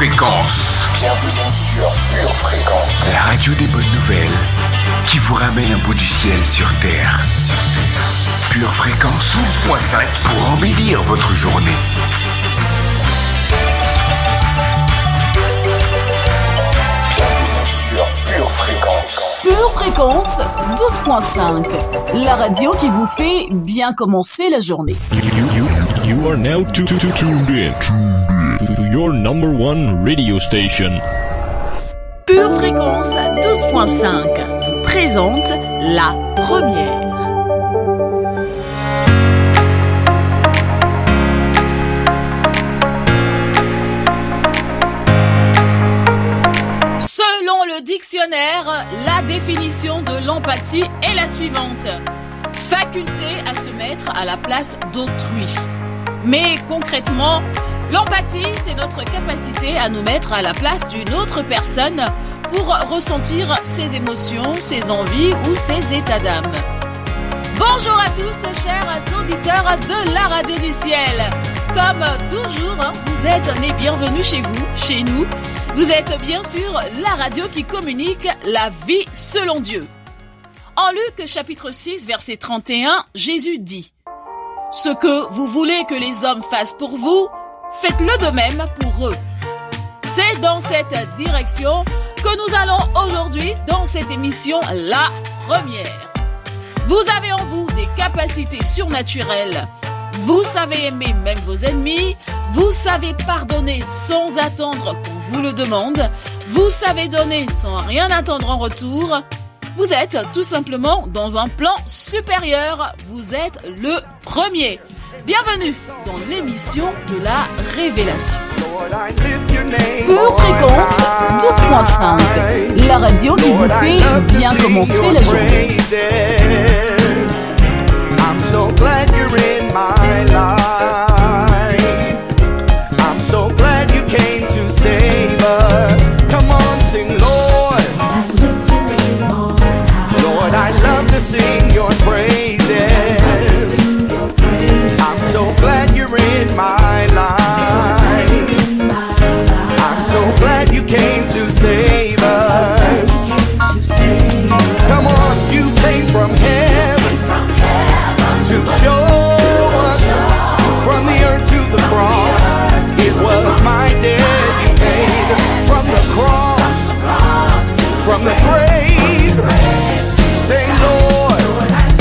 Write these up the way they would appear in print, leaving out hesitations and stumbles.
Fréquence. Bienvenue sur Pure Fréquence. La radio des bonnes nouvelles qui vous ramène un bout du ciel sur Terre. Pure Fréquence 12.5 pour embellir votre journée. Bienvenue sur Pure Fréquence. Pure Fréquence 12.5. La radio qui vous fait bien commencer la journée. You are now tuned in to your number one radio station. Pure Fréquence 12.5 vous présente la première. Selon le dictionnaire, la définition de l'empathie est la suivante. Faculté à se mettre à la place d'autrui. Mais concrètement, l'empathie, c'est notre capacité à nous mettre à la place d'une autre personne pour ressentir ses émotions, ses envies ou ses états d'âme. Bonjour à tous, chers auditeurs de la radio du ciel. Comme toujours, vous êtes les bienvenus chez vous, chez nous. Vous êtes bien sûr la radio qui communique la vie selon Dieu. En Luc chapitre 6, verset 31, Jésus dit « Ce que vous voulez que les hommes fassent pour vous, faites-le de même pour eux. » C'est dans cette direction que nous allons aujourd'hui dans cette émission La Première. Vous avez en vous des capacités surnaturelles. Vous savez aimer même vos ennemis. Vous savez pardonner sans attendre qu'on vous le demande. Vous savez donner sans rien attendre en retour. Vous êtes tout simplement dans un plan supérieur. Vous êtes le premier. Bienvenue dans l'émission de la Révélation. Pure Fréquence 12.5. La radio qui vous fait bien commencer la journée. I'm so glad you're in my life. I'm so glad you came to save us. Come on, sing, Lord. Lord, I love to sing your praises. I'm so glad you're in my life. I'm so glad you came to save us. Come on, you came from heaven to show us from the earth to the cross. It was my debt you paid from the cross, from the grave. Say, Lord,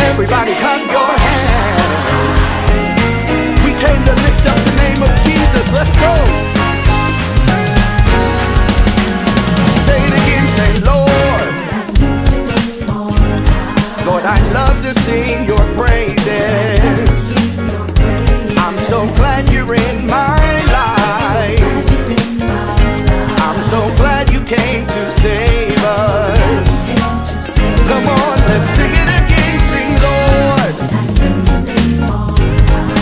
everybody clap your hands. We came to lift up the name of Jesus. Let's go. Say it again, say, Lord. Lord, I love to sing your praises. I'm so glad you're in my life. I'm so glad you came to save us. Come on, let's sing it again. Sing, Lord.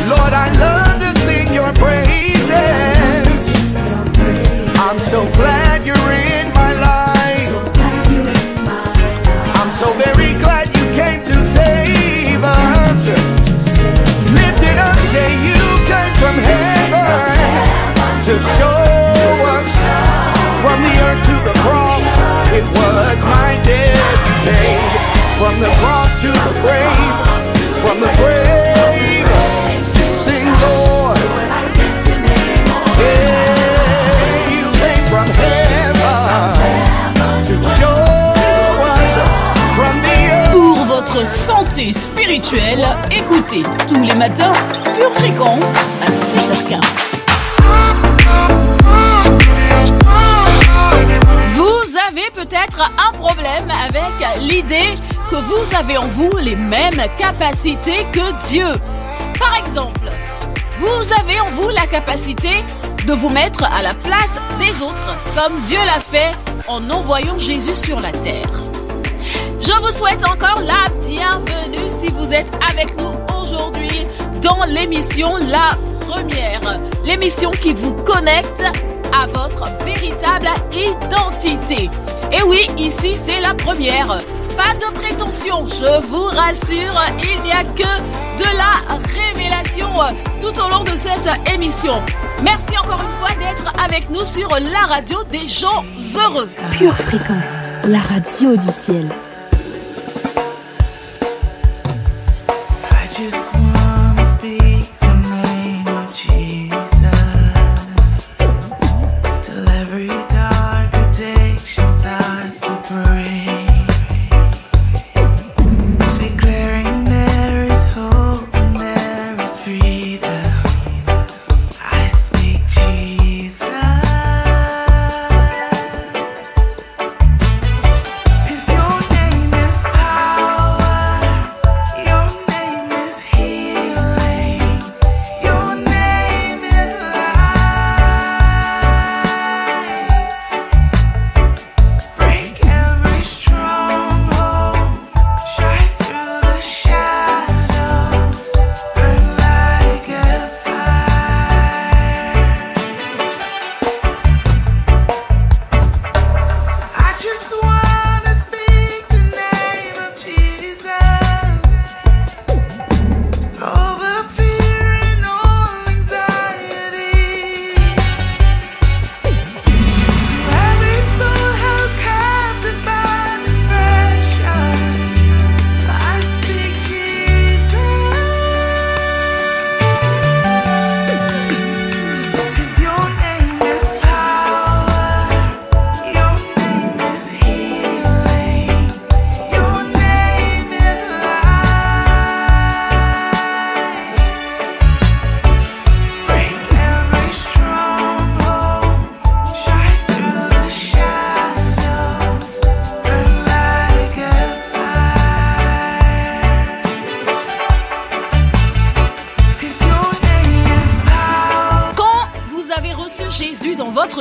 Lord, I love to sing your praises. I'm so glad you're in my life. I'm so very glad you came to save us. Lift it up, say you came from heaven to show us from the earth to the cross. It was my debt you paid from the cross to the grave, from the grave. Sing, Lord. Yeah, you came from heaven to show us from the earth. Pour votre santé spirituelle, écoutez tous les matins Pure Fréquence à 7h15. Vous avez peut-être un problème avec l'idée que vous avez en vous les mêmes capacités que Dieu. Par exemple, vous avez en vous la capacité de vous mettre à la place des autres, comme Dieu l'a fait en envoyant Jésus sur la terre. Je vous souhaite encore la bienvenue si vous êtes avec nous aujourd'hui dans l'émission La Première. L'émission qui vous connecte à votre véritable identité. Et oui, ici c'est la première. Pas de prétention, je vous rassure, il n'y a que de la révélation tout au long de cette émission. Merci encore une fois d'être avec nous sur la radio des gens heureux. Pure Fréquence, la radio du ciel.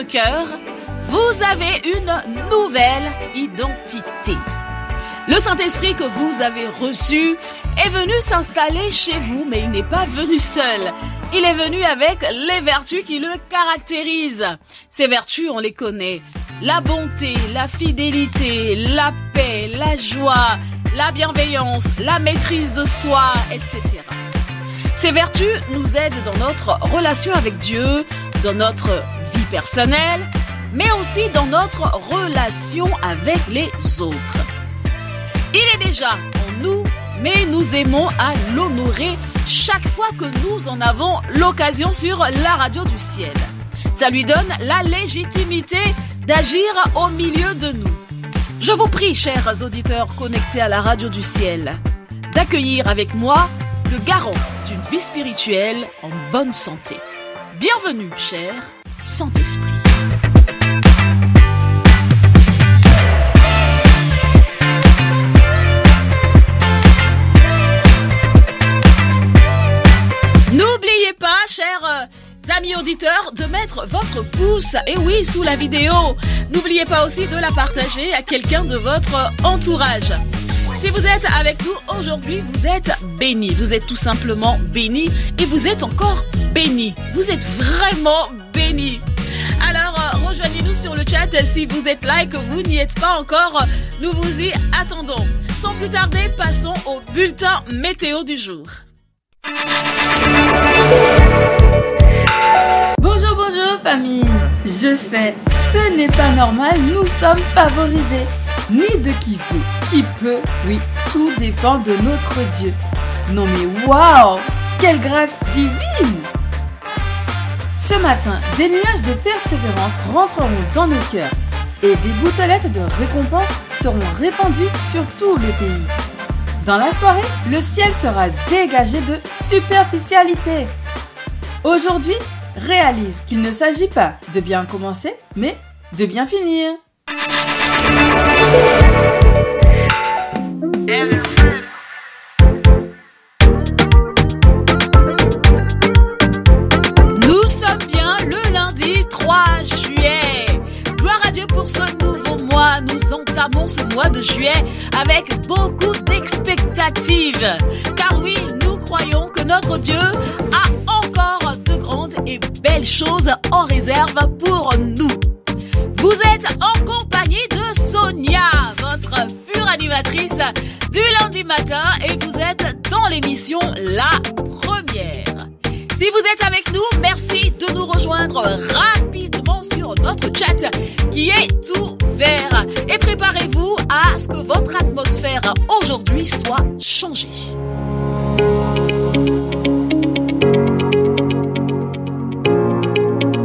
Cœur, vous avez une nouvelle identité. Le Saint-Esprit que vous avez reçu est venu s'installer chez vous, mais il n'est pas venu seul. Il est venu avec les vertus qui le caractérisent. Ces vertus, on les connaît. La bonté, la fidélité, la paix, la joie, la bienveillance, la maîtrise de soi, etc. Ces vertus nous aident dans notre relation avec Dieu, dans notre vie personnelle, mais aussi dans notre relation avec les autres. Il est déjà en nous, mais nous aimons à l'honorer chaque fois que nous en avons l'occasion sur la radio du ciel. Ça lui donne la légitimité d'agir au milieu de nous. Je vous prie, chers auditeurs connectés à la radio du ciel, d'accueillir avec moi le garant d'une vie spirituelle en bonne santé. Bienvenue, cher Saint-Esprit. N'oubliez pas, chers amis auditeurs, de mettre votre pouce, et oui, sous la vidéo. N'oubliez pas aussi de la partager à quelqu'un de votre entourage. Si vous êtes avec nous aujourd'hui, vous êtes bénis. Vous êtes tout simplement bénis et vous êtes encore bénis. Vous êtes vraiment bénis. Alors, rejoignez-nous sur le chat si vous êtes là et que vous n'y êtes pas encore. Nous vous y attendons. Sans plus tarder, passons au bulletin météo du jour. Bonjour, bonjour famille. Je sais, ce n'est pas normal, nous sommes favorisés. Ni de qui veut, qui peut, oui, tout dépend de notre Dieu. Non mais waouh, quelle grâce divine! Ce matin, des nuages de persévérance rentreront dans nos cœurs et des gouttelettes de récompense seront répandues sur tout le pays. Dans la soirée, le ciel sera dégagé de superficialité. Aujourd'hui, réalise qu'il ne s'agit pas de bien commencer, mais de bien finir. Nous sommes bien le lundi 3 juillet. Gloire à Dieu pour ce nouveau mois. Nous entamons ce mois de juillet avec beaucoup d'expectatives. Car oui, nous croyons que notre Dieu a encore de grandes et belles choses en réserve pour nous. Vous êtes en compagnie de Sonia, votre pure animatrice du lundi matin, et vous êtes dans l'émission La Première. Si vous êtes avec nous, merci de nous rejoindre rapidement sur notre chat qui est ouvert. Et préparez-vous à ce que votre atmosphère aujourd'hui soit changée.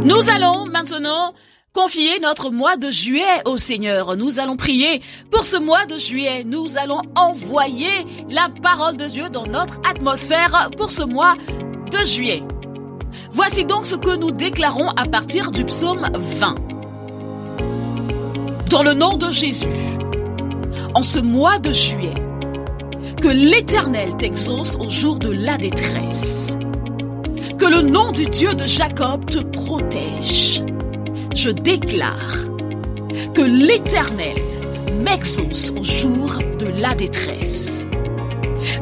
Nous allons maintenant confier notre mois de juillet au Seigneur. Nous allons prier pour ce mois de juillet. Nous allons envoyer la parole de Dieu dans notre atmosphère pour ce mois de juillet. Voici donc ce que nous déclarons à partir du psaume 20. Dans le nom de Jésus, en ce mois de juillet, que l'Éternel t'exauce au jour de la détresse. Que le nom du Dieu de Jacob te protège. Je déclare que l'Éternel m'exauce au jour de la détresse.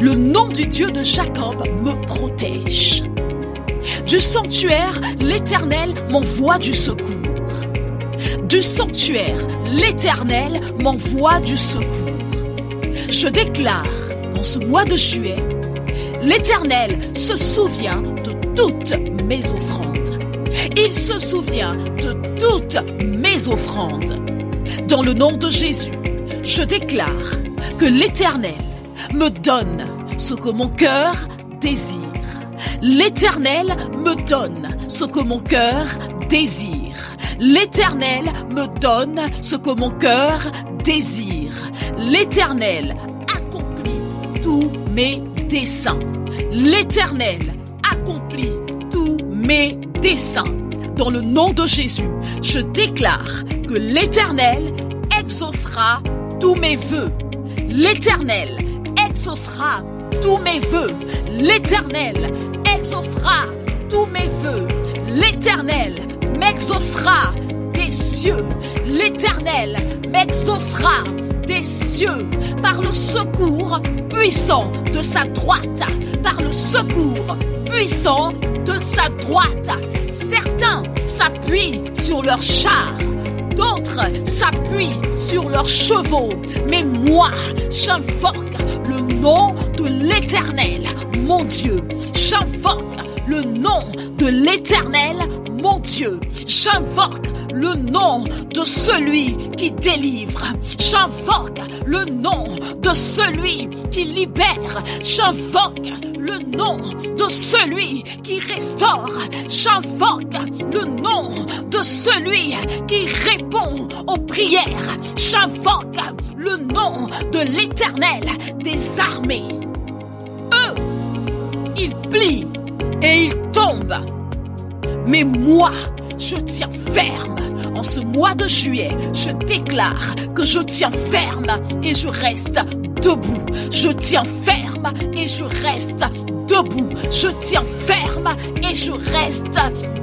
Le nom du Dieu de Jacob me protège. Du sanctuaire, l'Éternel m'envoie du secours. Du sanctuaire, l'Éternel m'envoie du secours. Je déclare qu'en ce mois de juillet, l'Éternel se souvient de toutes mes offrandes. Il se souvient de toutes mes offrandes. Dans le nom de Jésus, je déclare que l'Éternel me donne ce que mon cœur désire. L'Éternel me donne ce que mon cœur désire. L'Éternel me donne ce que mon cœur désire. L'Éternel accomplit tous mes desseins. L'Éternel accomplit tous mes desseins. Dans le nom de Jésus, je déclare que l'Éternel exaucera tous mes vœux. L'Éternel exaucera tous mes vœux. L'Éternel exaucera tous mes vœux. L'Éternel m'exaucera des cieux. L'Éternel m'exaucera des cieux par le secours puissant de sa droite. Par le secours puissant de sa droite. Certains s'appuient sur leurs chars. D'autres s'appuient sur leurs chevaux. Mais moi, j'invoque le nom de l'Éternel, mon Dieu. J'invoque le nom de l'Éternel, mon Dieu. J'invoque le nom de celui qui délivre. J'invoque le nom de celui qui libère. J'invoque le nom de celui qui restaure. J'invoque le nom de celui qui répond aux prières. J'invoque le nom de l'Éternel des armées. Eux, ils plient et ils tombent. Mais moi, je tiens ferme. En ce mois de juillet, je déclare que je tiens ferme et je reste debout. Je tiens ferme et je reste debout. Je tiens ferme et je reste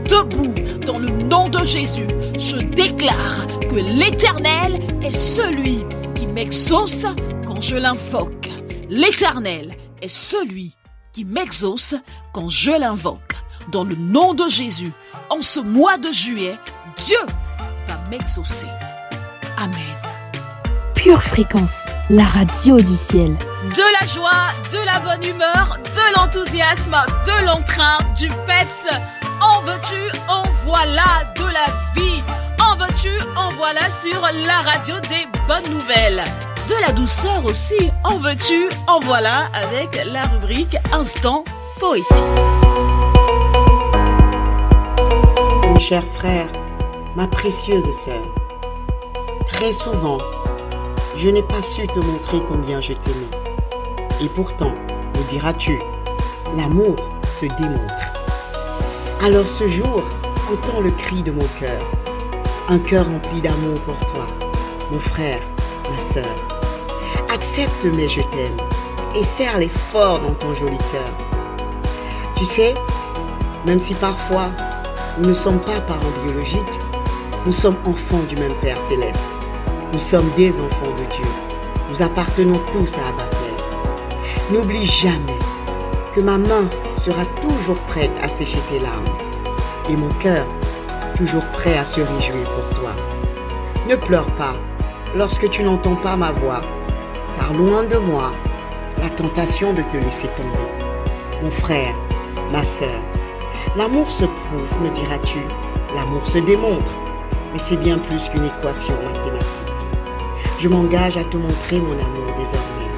debout. Dans le nom de Jésus, je déclare que l'Éternel est celui qui m'exauce quand je l'invoque. L'Éternel est celui qui m'exauce quand je l'invoque. Dans le nom de Jésus, en ce mois de juillet, Dieu va m'exaucer. Amen. Pure Fréquence, la radio du ciel. De la joie, de la bonne humeur, de l'enthousiasme, de l'entrain, du peps. En veux-tu, en voilà de la vie. En veux-tu, en voilà sur la radio des bonnes nouvelles. De la douceur aussi, en veux-tu, en voilà avec la rubrique Instant Poétique. Mon cher frère, ma précieuse sœur, très souvent, je n'ai pas su te montrer combien je t'aimais. Et pourtant, me diras-tu, l'amour se démontre. Alors ce jour, entends le cri de mon cœur, un cœur rempli d'amour pour toi, mon frère, ma sœur. Accepte mes je t'aime et serre-les fort dans ton joli cœur. Tu sais, même si parfois nous ne sommes pas parents biologiques, nous sommes enfants du même Père Céleste. Nous sommes des enfants de Dieu. Nous appartenons tous à Abba Père. N'oublie jamais que ma main sera toujours prête à sécher tes larmes et mon cœur toujours prêt à se réjouir pour toi. Ne pleure pas lorsque tu n'entends pas ma voix, car loin de moi, la tentation de te laisser tomber. Mon frère, ma sœur, L'amour se prouve, me diras-tu. L'amour se démontre. Mais c'est bien plus qu'une équation mathématique. Je m'engage à te montrer mon amour désormais.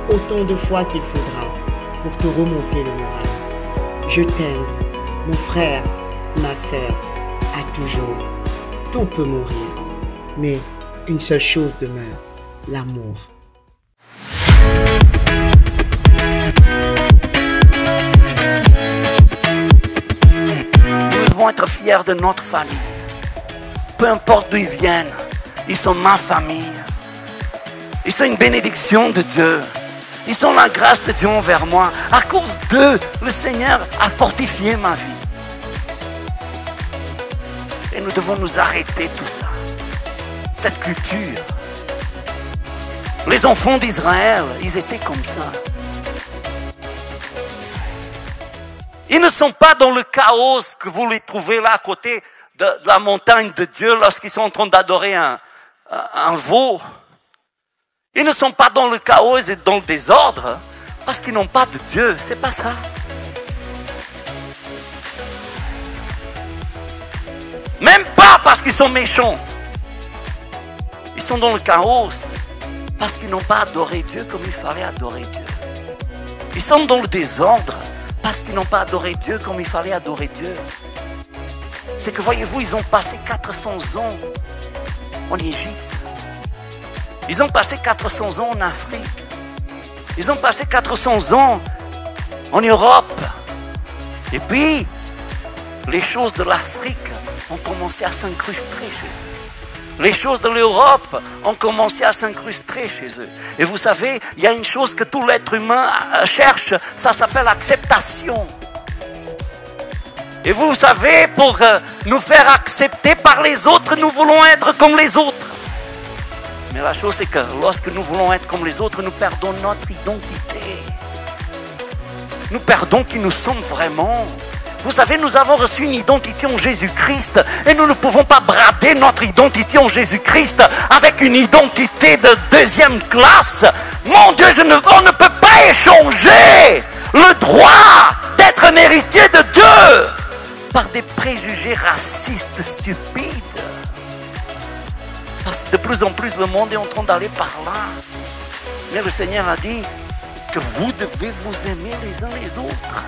Autant de fois qu'il faudra pour te remonter le moral. Je t'aime, mon frère, ma sœur, à toujours. Tout peut mourir, mais une seule chose demeure, l'amour. Nous devons être fiers de notre famille. Peu importe d'où ils viennent, ils sont ma famille. Ils sont une bénédiction de Dieu. Ils sont la grâce de Dieu envers moi. À cause d'eux, le Seigneur a fortifié ma vie. Et nous devons nous arrêter tout ça. Cette culture. Les enfants d'Israël, ils étaient comme ça. Ils ne sont pas dans le chaos que vous les trouvez là à côté de la montagne de Dieu lorsqu'ils sont en train d'adorer un veau. Ils ne sont pas dans le chaos et dans le désordre parce qu'ils n'ont pas de Dieu. C'est pas ça. Même pas parce qu'ils sont méchants. Ils sont dans le chaos parce qu'ils n'ont pas adoré Dieu comme il fallait adorer Dieu. Ils sont dans le désordre parce qu'ils n'ont pas adoré Dieu comme il fallait adorer Dieu. C'est que voyez-vous, ils ont passé 400 ans en Égypte. Ils ont passé 400 ans en Afrique. Ils ont passé 400 ans en Europe. Et puis, les choses de l'Afrique ont commencé à s'incruster chez eux. Les choses de l'Europe ont commencé à s'incruster chez eux. Et vous savez, il y a une chose que tout l'être humain cherche, ça s'appelle l'acceptation. Et vous savez, pour nous faire accepter par les autres, nous voulons être comme les autres. Mais la chose c'est que lorsque nous voulons être comme les autres, nous perdons notre identité. Nous perdons qui nous sommes vraiment. Vous savez, nous avons reçu une identité en Jésus-Christ et nous ne pouvons pas brader notre identité en Jésus-Christ avec une identité de deuxième classe. Mon Dieu, on ne peut pas échanger le droit d'être un héritier de Dieu par des préjugés racistes stupides. Parce que de plus en plus, le monde est en train d'aller par là. Mais le Seigneur a dit que vous devez vous aimer les uns les autres.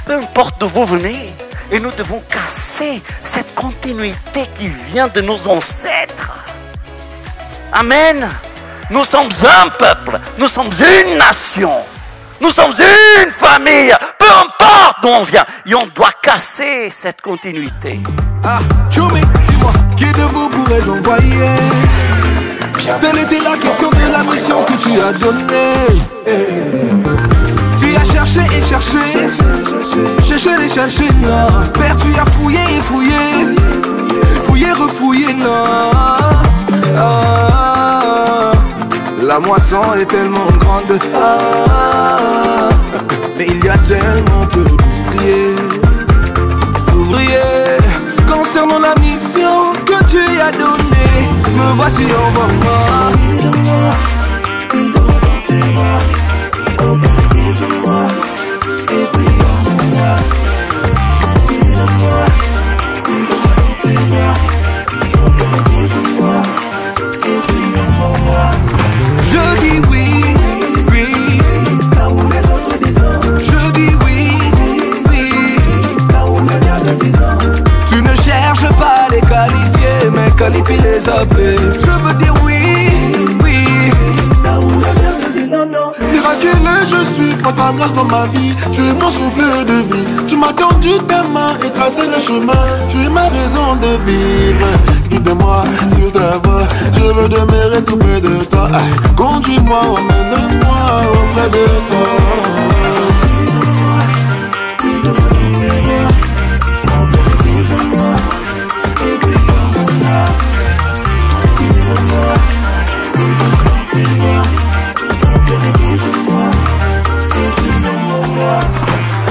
Peu importe d'où vous venez. Et nous devons casser cette continuité qui vient de nos ancêtres. Amen. Nous sommes un peuple. Nous sommes une nation. Nous sommes une famille. Peu importe d'où on vient. Et on doit casser cette continuité. Ah, Choumi, dis-moi, qui de vous pourrais-je envoyer? Telle était la question de la mission que tu as donnée. Tu as cherché et cherché, cherché et cherché, non. Père, tu as fouillé et fouillé, fouillé, refouillé, non. Ah, la moisson est tellement grande, ah, mais il y a tellement peu d'ouvriers. Ouvriers, concernant la mission que tu as donnée, me voici en moment. Je dis oui, oui. Là où les autres disent non. Je dis oui, oui. Là où le diable dit non. Tu ne cherches pas à les qualifier, mais qualifie les appeler. Je veux dire oui, oui. Là où le diable dit non, non. Miraculeux je suis, par ta grâce dans ma vie. Tu es mon souffle de vie. Tu m'as tendu ta main et tracé le chemin. Tu es ma raison de vivre. Guide-moi sur ta voie. Je veux demeurer tout près de toi. Conduis-moi, emmène-moi auprès de toi.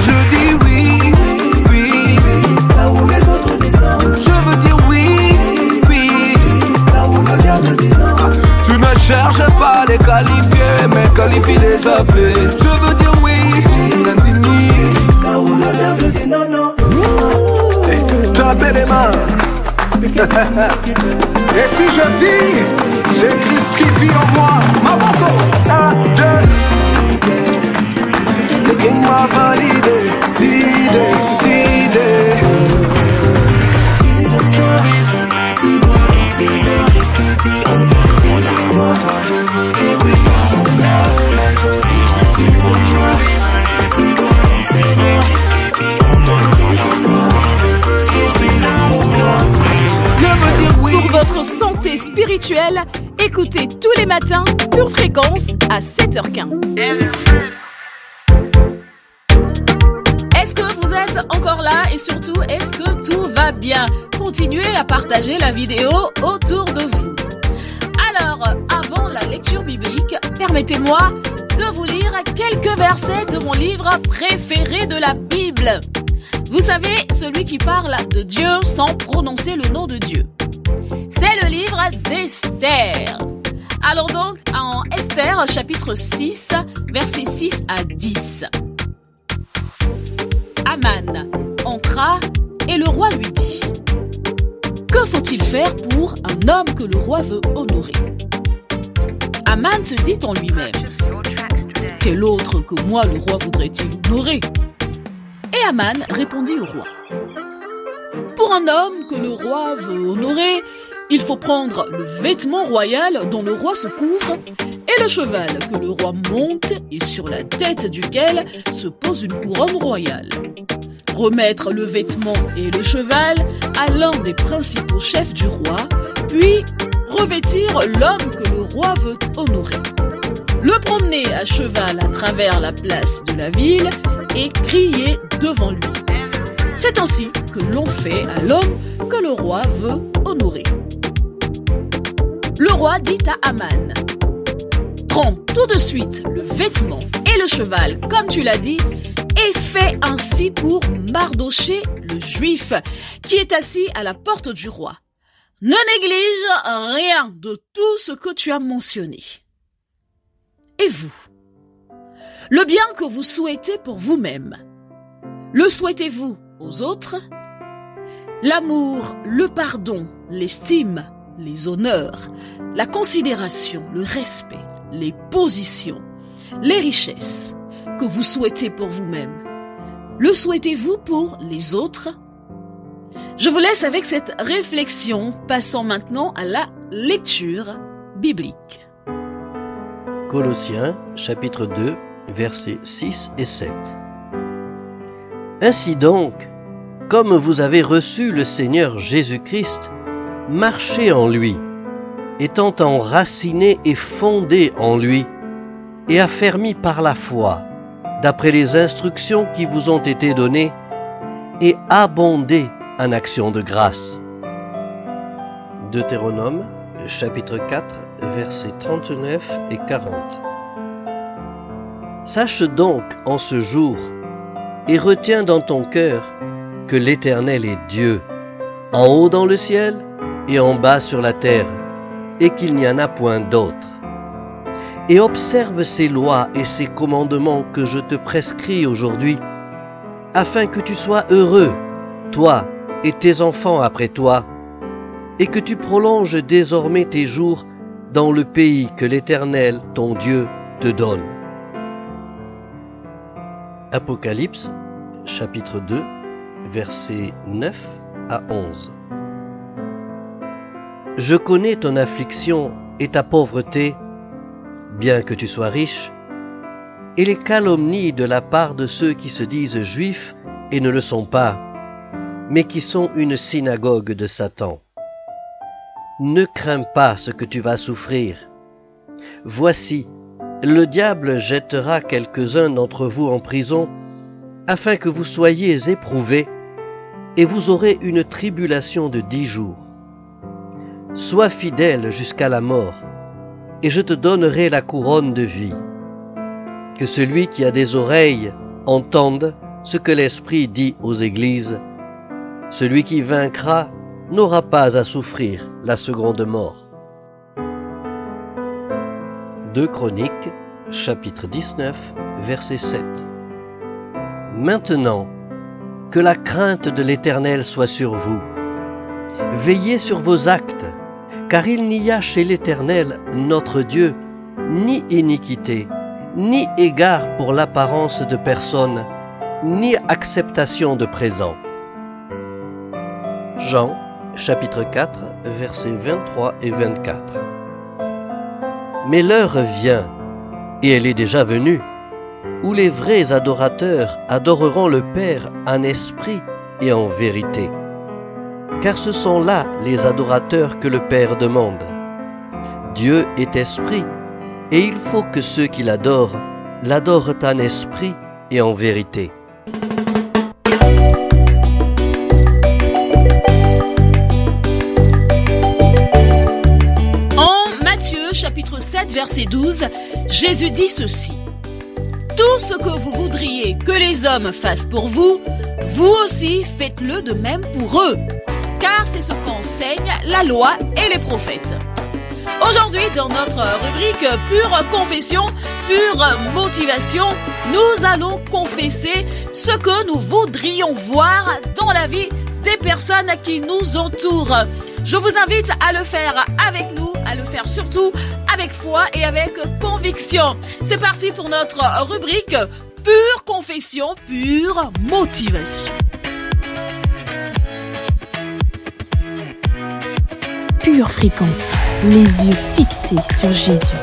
Je dis oui, oui. Là où les autres disent non. Je veux dire oui, oui. Là où le diable dit non. Tu ne cherches pas à les qualifier, mais qualifie les appeler. Je veux dire oui, l'intime. Là où le diable dit non, non. lever les mains. Et si je vis, c'est Christ qui vit en moi. Ma boko, 1, 2. Le King m'a validé, l'idée. Pour votre santé spirituelle, écoutez tous les matins Pure Fréquence à 7h15. Est-ce que vous êtes encore là et surtout, est-ce que tout va bien? Continuez à partager la vidéo autour de vous. Alors, avant la lecture biblique, permettez-moi de vous lire quelques versets de mon livre préféré de la Bible. Vous savez, celui qui parle de Dieu sans prononcer le nom de Dieu. C'est le livre d'Esther. Allons donc en Esther chapitre 6, versets 6 à 10. Aman entra et le roi lui dit: que faut-il faire pour un homme que le roi veut honorer? Aman se dit en lui-même: quel autre que moi le roi voudrait-il honorer? Et Aman répondit au roi: pour un homme que le roi veut honorer, il faut prendre le vêtement royal dont le roi se couvre et le cheval que le roi monte et sur la tête duquel se pose une couronne royale. Remettre le vêtement et le cheval à l'un des principaux chefs du roi, puis revêtir l'homme que le roi veut honorer. Le promener à cheval à travers la place de la ville et crier devant lui. C'est ainsi que l'on fait à l'homme que le roi veut honorer. Le roi dit à Aman: prends tout de suite le vêtement et le cheval, comme tu l'as dit, et fais ainsi pour Mardoché, le juif, qui est assis à la porte du roi. Ne néglige rien de tout ce que tu as mentionné. Et vous? Le bien que vous souhaitez pour vous-même, le souhaitez-vous aux autres? L'amour, le pardon, l'estime, les honneurs, la considération, le respect, les positions, les richesses que vous souhaitez pour vous-même, le souhaitez-vous pour les autres? Je vous laisse avec cette réflexion, passant maintenant à la lecture biblique. Colossiens, chapitre 2, versets 6 et 7. Ainsi donc, comme vous avez reçu le Seigneur Jésus-Christ, marchez en lui, étant enracinés et fondés en lui, et affermis par la foi, d'après les instructions qui vous ont été données, et abondez en actions de grâce. Deutéronome, chapitre 4, versets 39 et 40. Sache donc en ce jour, et retiens dans ton cœur, que l'Éternel est Dieu, en haut dans le ciel et en bas sur la terre, et qu'il n'y en a point d'autre. Et observe ces lois et ces commandements que je te prescris aujourd'hui, afin que tu sois heureux, toi et tes enfants après toi, et que tu prolonges désormais tes jours dans le pays que l'Éternel, ton Dieu, te donne. Apocalypse, chapitre 2, versets 9 à 11. Je connais ton affliction et ta pauvreté, bien que tu sois riche, et les calomnies de la part de ceux qui se disent juifs et ne le sont pas, mais qui sont une synagogue de Satan. Ne crains pas ce que tu vas souffrir. Voici, le diable jettera quelques-uns d'entre vous en prison, afin que vous soyez éprouvés, et vous aurez une tribulation de 10 jours. Sois fidèle jusqu'à la mort, et je te donnerai la couronne de vie. Que celui qui a des oreilles entende ce que l'Esprit dit aux églises. Celui qui vaincra n'aura pas à souffrir la seconde mort. 2 Chroniques, chapitre 19, verset 7. Maintenant, que la crainte de l'Éternel soit sur vous. Veillez sur vos actes, car il n'y a chez l'Éternel, notre Dieu, ni iniquité, ni égard pour l'apparence de personne, ni acceptation de présent. Jean, chapitre 4, versets 23 et 24. Mais l'heure vient, et elle est déjà venue, où les vrais adorateurs adoreront le Père en esprit et en vérité. Car ce sont là les adorateurs que le Père demande. Dieu est esprit, et il faut que ceux qui l'adorent en esprit et en vérité. En Matthieu chapitre 7 verset 12, Jésus dit ceci: tout ce que vous voudriez que les hommes fassent pour vous, vous aussi faites-le de même pour eux, car c'est ce qu'enseignent la loi et les prophètes. Aujourd'hui, dans notre rubrique Pure Confession, Pure Motivation, nous allons confesser ce que nous voudrions voir dans la vie des personnes qui nous entourent. Je vous invite à le faire avec nous, à le faire surtout avec foi et avec conviction. C'est parti pour notre rubrique Pure Confession, Pure Motivation. Pure Fréquence, les yeux fixés sur Jésus.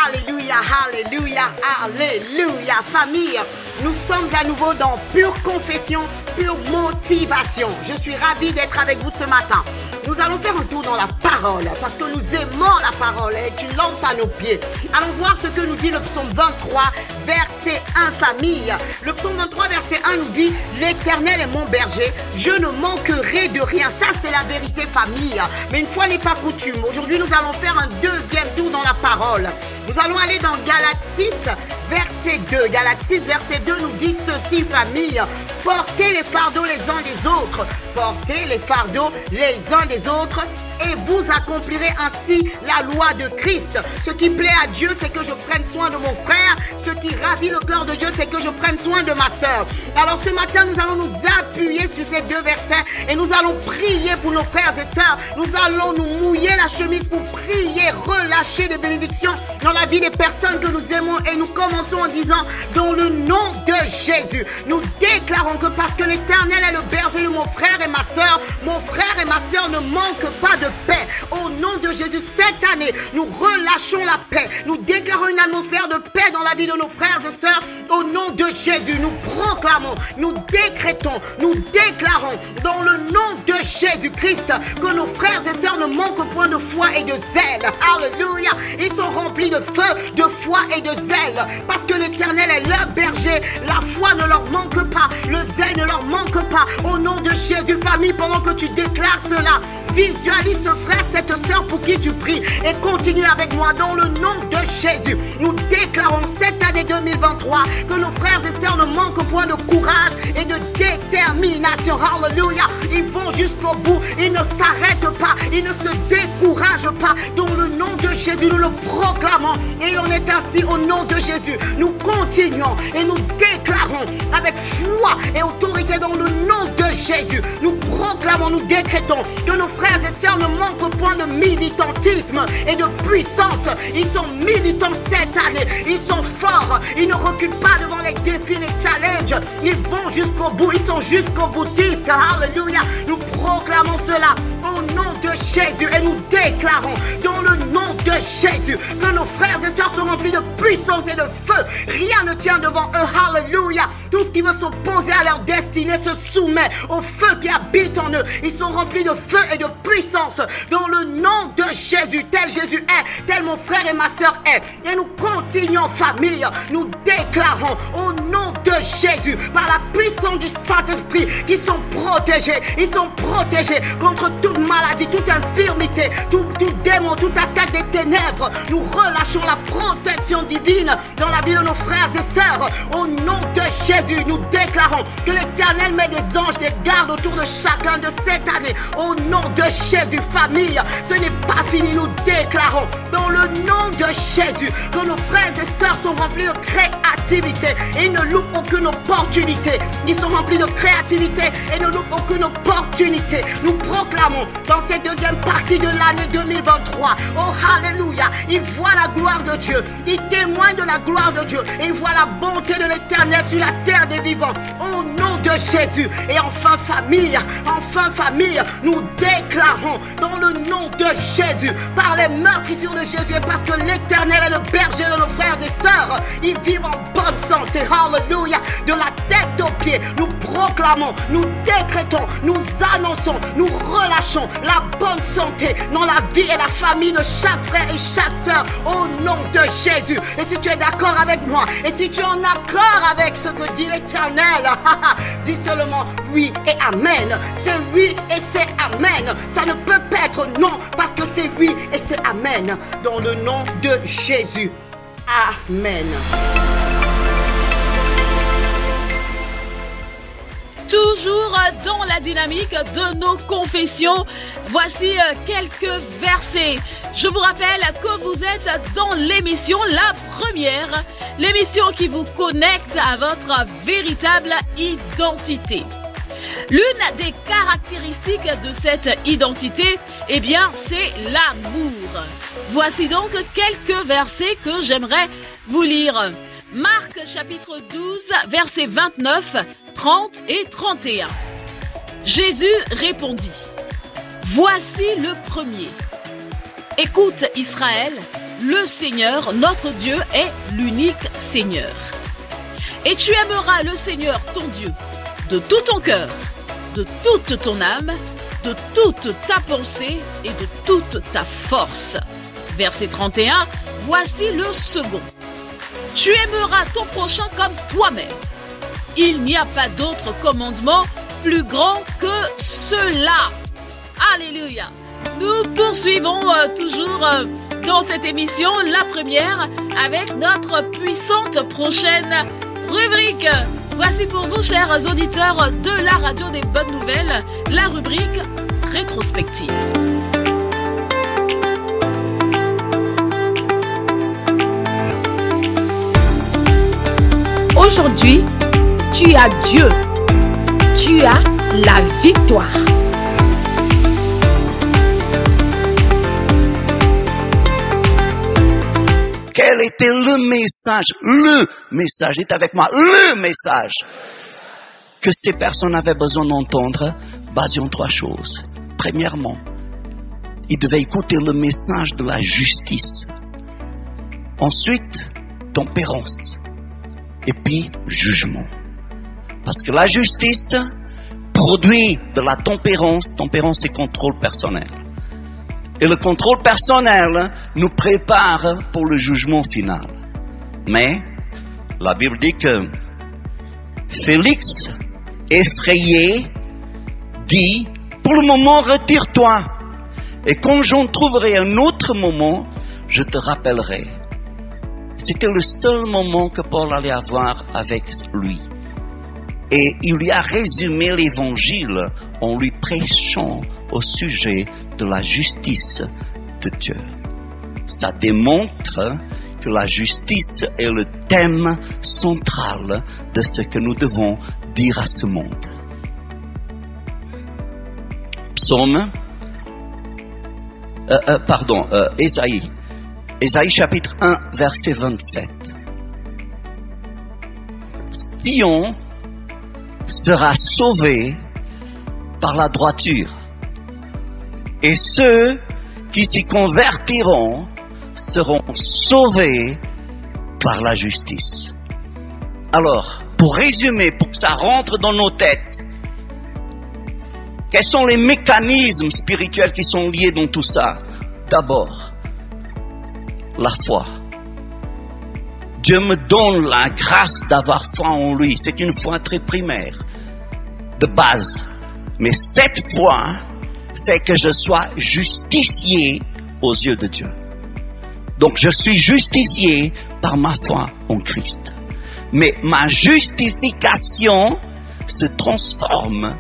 Alléluia, alléluia, alléluia, famille. Nous sommes à nouveau dans Pure Confession, Pure Motivation. Je suis ravie d'être avec vous ce matin. Nous allons faire un tour dans la parole parce que nous aimons la parole. Elle est une lampe à nos pieds. Allons voir ce que nous dit le psaume 23, verset 1, famille. Le psaume 23, verset 1 nous dit: l'Éternel est mon berger, je ne manquerai de rien. Ça, c'est la vérité, famille. Mais une fois n'est pas coutume, aujourd'hui, nous allons faire un deuxième tour dans la parole. Nous allons aller dans Galates 6, verset 2. Galates 6, verset 2 nous dit ceci, famille: portez les fardeaux les uns des autres. Portez les fardeaux les uns des autres et vous accomplirez ainsi la loi de Christ. Ce qui plaît à Dieu, c'est que je prenne soin de mon frère. Ce qui ravit le cœur de Dieu, c'est que je prenne soin de ma sœur. Alors ce matin, nous allons nous appuyer sur ces deux versets et nous allons prier pour nos frères et sœurs. Nous allons nous mouiller la chemise pour prier, relâcher des bénédictions dans la vie des personnes que nous aimons. Et nous commençons en disant: dans le nom de Jésus, nous déclarons que parce que l'Éternel est le berger de mon frère et ma sœur, mon frère et ma sœur ne manquent pas de paix. Au nom de Jésus, cette année, nous relâchons la paix. Nous déclarons une atmosphère de paix dans la vie de nos frères et sœurs. Au nom de Jésus, nous proclamons, nous décrétons, nous déclarons dans le nom de Jésus-Christ que nos frères et sœurs ne manquent point de foi et de zèle. Alléluia. Ils sont remplis de feu, de foi et de zèle. Parce que l'Éternel est leur berger. La foi ne leur manque pas. Le zèle ne leur manque pas. Au nom de Jésus, famille, pendant que tu déclares cela, visualise ce frère, cette sœur pour qui tu pries et continue avec moi dans le nom de Jésus. Nous déclarons cette année 2023 que nos frères et sœurs ne manquent point de courage et de détermination. Alléluia. Ils vont jusqu'au bout. Ils ne s'arrêtent pas. Ils ne se découragent pas. Dans le nom de Jésus, nous le proclamons. Et il en est ainsi au nom de Jésus. Nous continuons et nous déclarons avec foi et autorité dans le nom de Jésus. Nous proclamons, nous décrétons que nos frères et sœurs ne manquent point de militantisme et de puissance. Ils sont militants cette année. Ils sont forts. Ils ne reculent pas devant les défis, les challenges. Ils vont jusqu'au bout. Ils sont jusqu'au boutiste. Alléluia. Nous proclamons cela au nom de Jésus et nous déclarons dans le nom de Jésus que nos frères et sœurs sont remplis de puissance et de feu. Rien ne tient devant eux. Alléluia. Tout ce qui veut s'opposer à leur destinée se soumet au feu qui habite en eux. Ils sont remplis de feu et de puissance dans le nom de Jésus. Tel Jésus est, tel mon frère et ma sœur est. Et nous continuons, famille. Nous déclarons au nom de Jésus, par la puissance du Saint-Esprit, qu'ils sont protégés. Ils sont protégés contre toute maladie, toute infirmité, tout démon, toute attaque des ténèbres. Nous relâchons la protection divine dans la vie de nos frères et sœurs. Au nom de Jésus, Jésus, nous déclarons que l'Éternel met des anges, des gardes autour de chacun de cette année. Au nom de Jésus, famille, ce n'est pas fini. Nous déclarons dans le nom de Jésus que nos frères et sœurs sont remplis de créativité et ne loupent aucune opportunité. Ils sont remplis de créativité et ne loupent aucune opportunité. Nous proclamons dans cette deuxième partie de l'année 2023, oh alléluia, ils voient la gloire de Dieu, ils témoignent de la gloire de Dieu et ils voient la bonté de l'Éternel sur la terre des vivants. Au nom de Jésus. Et enfin famille, nous déclarons dans le nom de Jésus, par les meurtrissures de Jésus et parce que l'Éternel est le berger de nos frères et sœurs, ils vivent en bonne santé. Alléluia. De la tête aux pieds, nous proclamons, nous décrétons, nous annonçons, nous relâchons la bonne santé dans la vie et la famille de chaque frère et chaque sœur au nom de Jésus. Et si tu es d'accord avec moi, et si tu es en accord avec ce que dit l'Éternel, dis seulement oui et amen. C'est oui et c'est amen. Ça ne peut pas être non parce que c'est oui et c'est amen. Dans le nom de Jésus. Amen. Toujours dans la dynamique de nos confessions, voici quelques versets. Je vous rappelle que vous êtes dans l'émission La Première, l'émission qui vous connecte à votre véritable identité. L'une des caractéristiques de cette identité, eh bien, c'est l'amour. Voici donc quelques versets que j'aimerais vous lire. Marc chapitre 12, versets 29, 30 et 31. Jésus répondit, « Voici le premier. Écoute Israël, le Seigneur, notre Dieu, est l'unique Seigneur. Et tu aimeras le Seigneur, ton Dieu, de tout ton cœur, de toute ton âme, de toute ta pensée et de toute ta force. » Verset 31, voici le second. Tu aimeras ton prochain comme toi-même. Il n'y a pas d'autre commandement plus grand que cela. Alléluia. Nous poursuivons toujours dans cette émission, La Première, avec notre puissante prochaine rubrique. Voici pour vous, chers auditeurs de la radio des bonnes nouvelles, la rubrique rétrospective. Aujourd'hui, tu as Dieu. Tu as la victoire. Quel était le message? Le message, dites avec moi, le message que ces personnes avaient besoin d'entendre, basé en trois choses. Premièrement, ils devaient écouter le message de la justice. Ensuite, tempérance. Et puis, jugement. Parce que la justice produit de la tempérance. Tempérance, c'est contrôle personnel. Et le contrôle personnel nous prépare pour le jugement final. Mais, la Bible dit que Félix, effrayé, dit, pour le moment, retire-toi. Et quand j'en trouverai un autre moment, je te rappellerai. C'était le seul moment que Paul allait avoir avec lui. Et il lui a résumé l'évangile en lui prêchant au sujet de la justice de Dieu. Ça démontre que la justice est le thème central de ce que nous devons dire à ce monde. Ésaïe. Ésaïe chapitre 1, verset 27. Sion sera sauvé par la droiture, et ceux qui s'y convertiront seront sauvés par la justice. Alors, pour résumer, pour que ça rentre dans nos têtes, quels sont les mécanismes spirituels qui sont liés dans tout ça? D'abord, la foi. Dieu me donne la grâce d'avoir foi en lui. C'est une foi très primaire, de base. Mais cette foi fait que je sois justifié aux yeux de Dieu. Donc je suis justifié par ma foi en Christ. Mais ma justification se transforme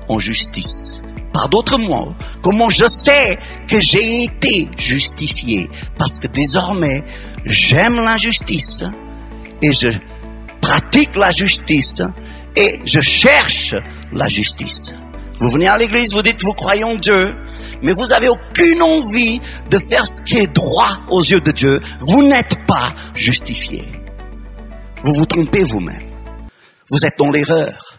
en justice. Par d'autres mots, comment je sais que j'ai été justifié? Parce que désormais, j'aime la justice et je pratique la justice et je cherche la justice. Vous venez à l'église, vous dites vous croyez en Dieu, mais vous n'avez aucune envie de faire ce qui est droit aux yeux de Dieu. Vous n'êtes pas justifié. Vous vous trompez vous-même. Vous êtes dans l'erreur.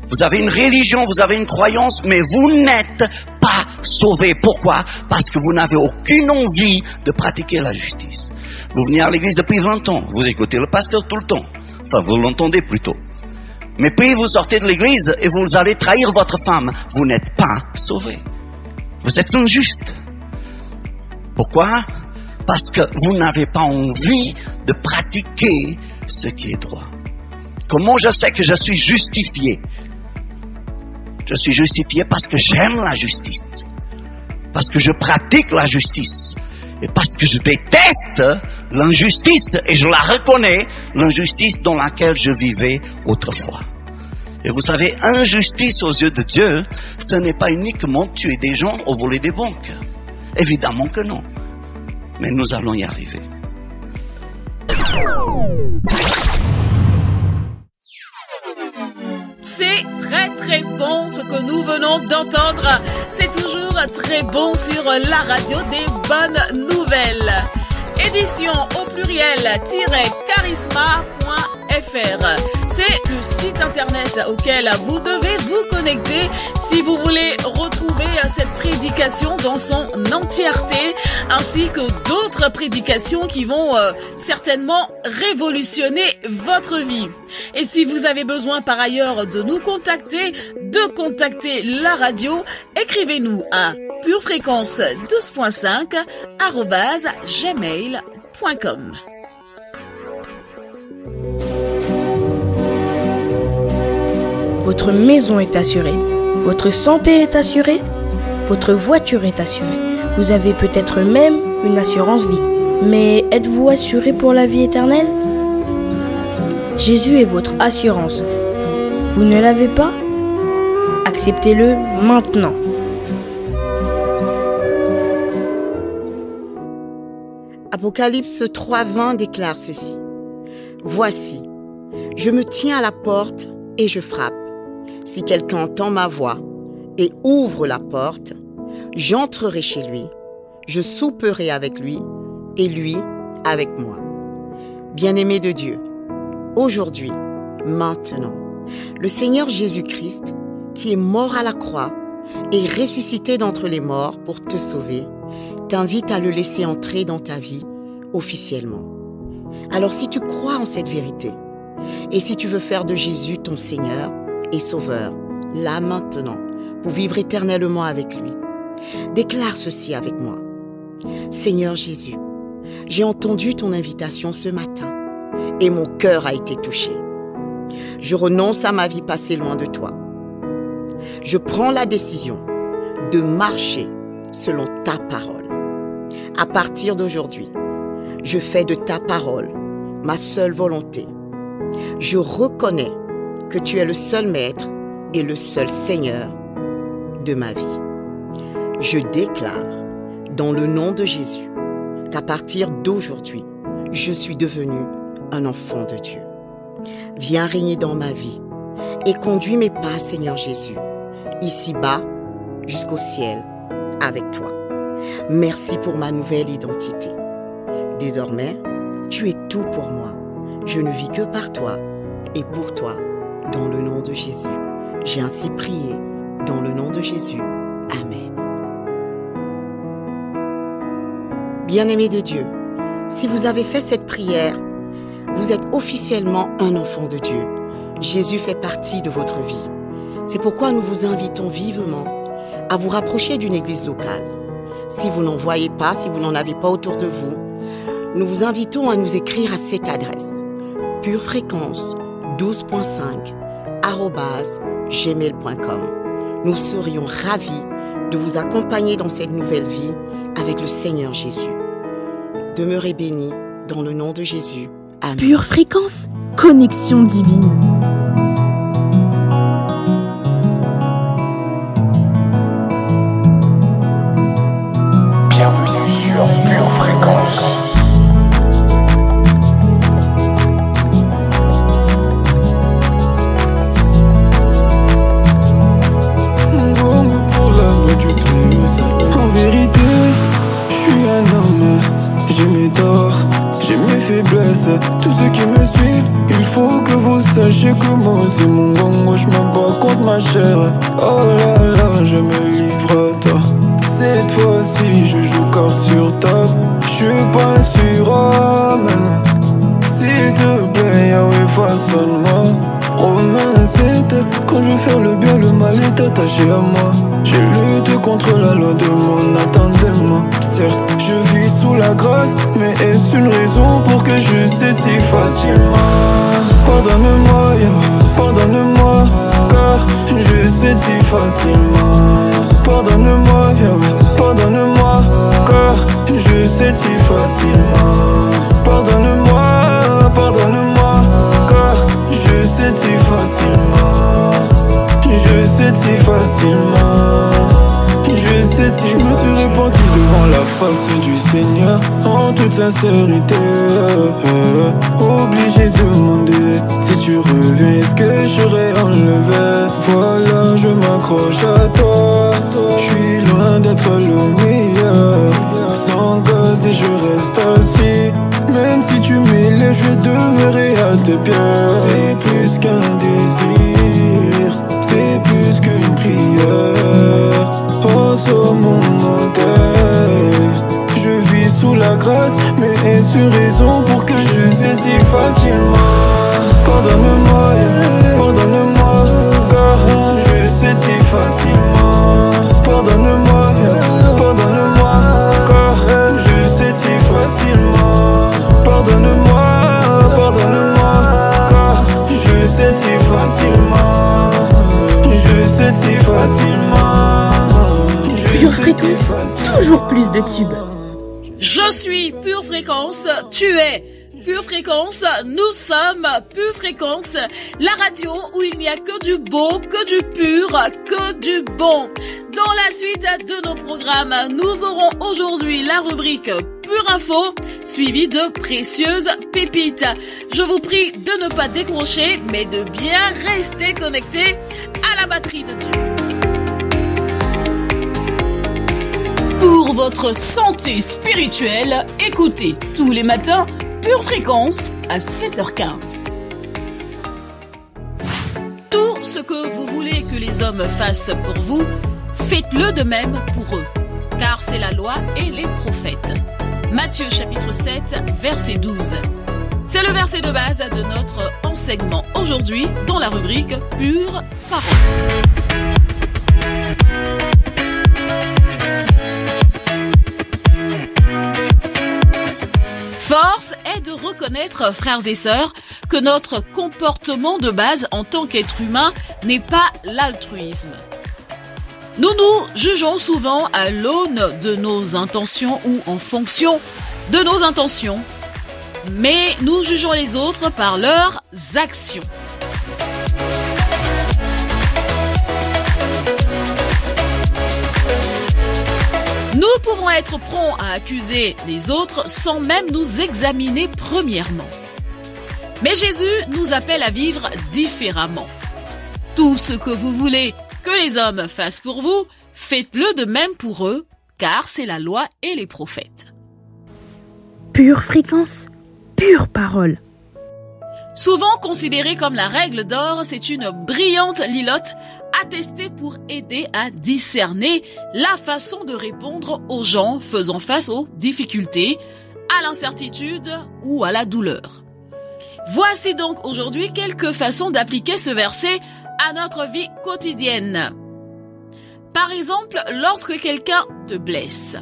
Vous avez une religion, vous avez une croyance, mais vous n'êtes pas sauvé. Pourquoi? Parce que vous n'avez aucune envie de pratiquer la justice. Vous venez à l'église depuis 20 ans, vous écoutez le pasteur tout le temps. Enfin, vous l'entendez plutôt. Mais puis vous sortez de l'église et vous allez trahir votre femme. Vous n'êtes pas sauvé. Vous êtes injuste. Pourquoi? Parce que vous n'avez pas envie de pratiquer ce qui est droit. Comment je sais que je suis justifié? Je suis justifié parce que j'aime la justice. Parce que je pratique la justice. Et parce que je déteste l'injustice et je la reconnais, l'injustice dans laquelle je vivais autrefois. Et vous savez, injustice aux yeux de Dieu, ce n'est pas uniquement tuer des gens ou voler des banques. Évidemment que non. Mais nous allons y arriver. C'est très très bon ce que nous venons d'entendre. C'est toujours très bon sur la radio des bonnes nouvelles. Édition au pluriel-charisma.fr. C'est le site internet auquel vous devez vous connecter si vous voulez retrouver cette prédication dans son entièreté, ainsi que d'autres prédications qui vont certainement révolutionner votre vie. Et si vous avez besoin par ailleurs de nous contacter, de contacter la radio, écrivez-nous à purefréquence12.5@gmail.com. Votre maison est assurée, votre santé est assurée, votre voiture est assurée. Vous avez peut-être même une assurance vie. Mais êtes-vous assuré pour la vie éternelle? Jésus est votre assurance. Vous ne l'avez pas? Acceptez-le maintenant. Apocalypse 3:20 déclare ceci. Voici, je me tiens à la porte et je frappe. Si quelqu'un entend ma voix et ouvre la porte, j'entrerai chez lui, je souperai avec lui et lui avec moi. Bien-aimé de Dieu, aujourd'hui, maintenant, le Seigneur Jésus-Christ, qui est mort à la croix et ressuscité d'entre les morts pour te sauver, t'invite à le laisser entrer dans ta vie officiellement. Alors si tu crois en cette vérité, et si tu veux faire de Jésus ton Seigneur et Sauveur, là maintenant, pour vivre éternellement avec lui, déclare ceci avec moi. Seigneur Jésus, j'ai entendu ton invitation ce matin et mon cœur a été touché. Je renonce à ma vie passée loin de toi. Je prends la décision de marcher selon ta parole. À partir d'aujourd'hui, je fais de ta parole ma seule volonté. Je reconnais que tu es le seul maître et le seul Seigneur de ma vie. Je déclare dans le nom de Jésus qu'à partir d'aujourd'hui, je suis devenu un enfant de Dieu. Viens régner dans ma vie et conduis mes pas, Seigneur Jésus, ici-bas jusqu'au ciel avec toi. Merci pour ma nouvelle identité. Désormais, tu es tout pour moi. Je ne vis que par toi et pour toi, dans le nom de Jésus. J'ai ainsi prié, dans le nom de Jésus. Amen. Bien-aimés de Dieu, si vous avez fait cette prière, vous êtes officiellement un enfant de Dieu. Jésus fait partie de votre vie. C'est pourquoi nous vous invitons vivement à vous rapprocher d'une église locale. Si vous n'en voyez pas, si vous n'en avez pas autour de vous, nous vous invitons à nous écrire à cette adresse purefréquence12.5@gmail.com. Nous serions ravis de vous accompagner dans cette nouvelle vie avec le Seigneur Jésus. Demeurez bénis dans le nom de Jésus. Amen. Pure fréquence, connexion divine. Bienvenue sur Pure Fréquence. Pour la loi du plus. En vérité, je suis un homme. J'ai mes torts, j'ai mes faiblesses. Tous ceux qui me suivent, il faut que vous sachiez que moi c'est mon gang. Moi je me bats contre ma chair. Oh là là, je me livre à toi. Cette fois-ci, je joue carte sur table. Je suis pas un surhomme. S'il te plaît, Yahweh, façonne-moi. Romains 7, quand je veux faire le bien, le mal est attaché à moi. J'ai lutté contre la loi de mon attendement. Certes, je vis sous la grâce, mais est-ce une raison pour que je cède si facilement? Pardonne-moi, Yahweh, pardonne-moi, car je cède si facilement. Pardonne-moi, Yahweh, pardonne-moi, car je cède si facilement. Pardonne-moi, pardonne-moi, car je cède si facilement. Je cède si facilement. Je me suis repenti devant la face du Seigneur en toute sincérité. Obligé de demander si tu reviens, est-ce que je serai enlevé? Voilà, je m'accroche à toi. Je suis loin d'être le meilleur. Sans gaz et je reste assis. Même si tu m'élèves, je demeurerai à tes pieds. C'est plus qu'un désir, c'est plus qu'une prière. Oh, sur mon modèle, je vis sous la grâce, mais est-ce une raison pour que je cède si facilement? Pardonne-moi, pardonne-moi, car je cède si facilement. Pardonne-moi, pardonne-moi, car je cède si facilement. Pardonne-moi, pardonne-moi, car je cède si facilement. Je cède si facilement. Pure fréquence, toujours plus de tubes. Je suis Pure Fréquence, tu es Pure Fréquence, nous sommes Pure Fréquence, la radio où il n'y a que du beau, que du pur, que du bon. Dans la suite de nos programmes, nous aurons aujourd'hui la rubrique Pure Info, suivie de précieuses pépites. Je vous prie de ne pas décrocher, mais de bien rester connecté à la batterie de Dieu. Pour votre santé spirituelle, écoutez tous les matins Pure Fréquence à 7h15. Tout ce que vous voulez que les hommes fassent pour vous, faites-le de même pour eux, car c'est la loi et les prophètes. Matthieu chapitre 7, verset 12. C'est le verset de base de notre enseignement aujourd'hui dans la rubrique Pure Parole. Force est de reconnaître, frères et sœurs, que notre comportement de base en tant qu'être humain n'est pas l'altruisme. Nous nous jugeons souvent à l'aune de nos intentions ou en fonction de nos intentions, mais nous jugeons les autres par leurs actions. Nous pouvons être prompts à accuser les autres sans même nous examiner premièrement. Mais Jésus nous appelle à vivre différemment. Tout ce que vous voulez que les hommes fassent pour vous, faites-le de même pour eux, car c'est la loi et les prophètes. Pure fréquence, pure parole. Souvent considérée comme la règle d'or, c'est une brillante lilote attestée pour aider à discerner la façon de répondre aux gens faisant face aux difficultés, à l'incertitude ou à la douleur. Voici donc aujourd'hui quelques façons d'appliquer ce verset à notre vie quotidienne. Par exemple, lorsque quelqu'un te blesse.